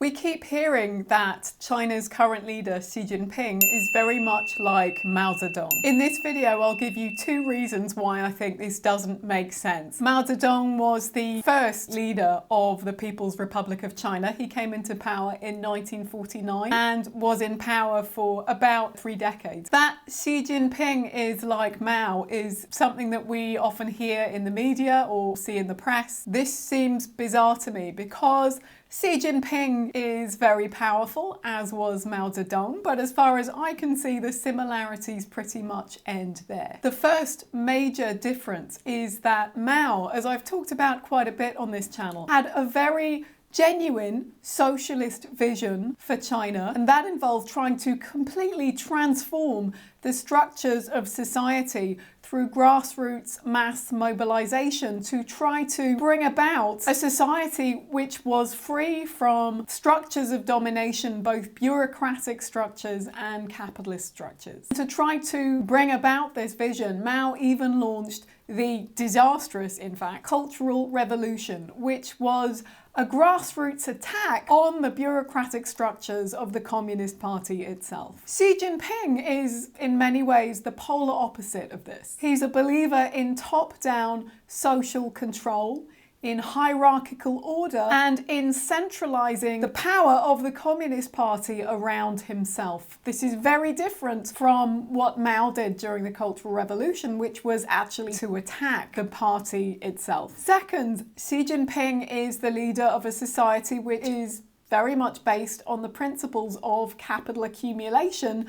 We keep hearing that China's current leader, Xi Jinping, is very much like Mao Zedong. In this video, I'll give you two reasons why I think this doesn't make sense. Mao Zedong was the first leader of the People's Republic of China. He came into power in 1949 and was in power for about 3 decades. That Xi Jinping is like Mao is something that we often hear in the media or see in the press. This seems bizarre to me because Xi Jinping is very powerful, as was Mao Zedong, but as far as I can see, the similarities pretty much end there. The first major difference is that Mao, as I've talked about quite a bit on this channel, had a very genuine socialist vision for China, and that involved trying to completely transform the structures of society through grassroots mass mobilization to try to bring about a society which was free from structures of domination, both bureaucratic structures and capitalist structures. To try to bring about this vision, Mao even launched the disastrous, in fact, Cultural Revolution, which was a grassroots attack on the bureaucratic structures of the Communist Party itself. Xi Jinping is in many ways the polar opposite of this. He's a believer in top-down social control, in hierarchical order, and in centralizing the power of the Communist Party around himself. This is very different from what Mao did during the Cultural Revolution, which was actually to attack the party itself. Second, Xi Jinping is the leader of a society which is very much based on the principles of capital accumulation,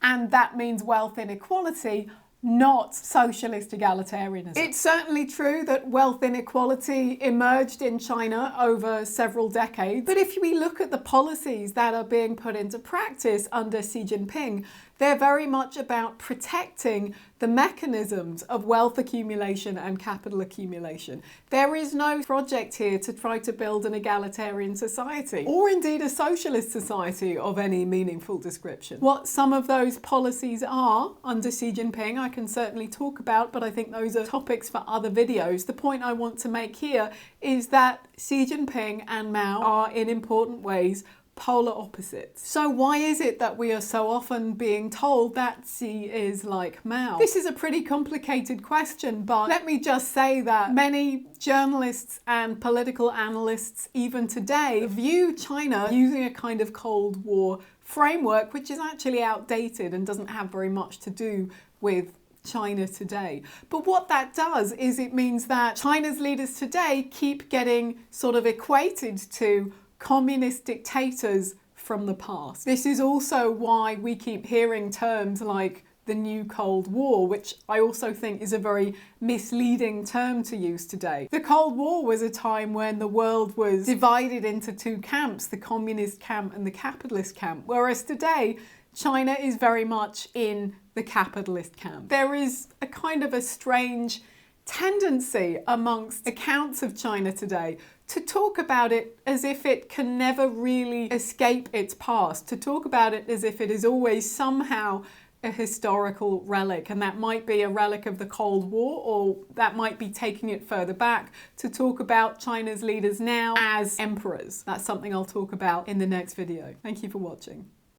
and that means wealth inequality, not socialist egalitarianism. It's certainly true that wealth inequality emerged in China over several decades, but if we look at the policies that are being put into practice under Xi Jinping, they're very much about protecting the mechanisms of wealth accumulation and capital accumulation. There is no project here to try to build an egalitarian society, or indeed a socialist society of any meaningful description. What some of those policies are under Xi Jinping, I can certainly talk about, but I think those are topics for other videos. The point I want to make here is that Xi Jinping and Mao are in important ways polar opposites. So why is it that we are so often being told that Xi is like Mao? This is a pretty complicated question, but let me just say that many journalists and political analysts even today view China using a kind of Cold War framework, which is actually outdated and doesn't have very much to do with China today. But what that does is it means that China's leaders today keep getting sort of equated to communist dictators from the past. This is also why we keep hearing terms like the new Cold War, which I also think is a very misleading term to use today. The Cold War was a time when the world was divided into two camps, the communist camp and the capitalist camp, whereas today China is very much in the capitalist camp. There is a kind of a strange tendency amongst accounts of China today to talk about it as if it can never really escape its past, to talk about it as if it is always somehow a historical relic, and that might be a relic of the Cold War, or that might be taking it further back to talk about China's leaders now as emperors. That's something I'll talk about in the next video. Thank you for watching.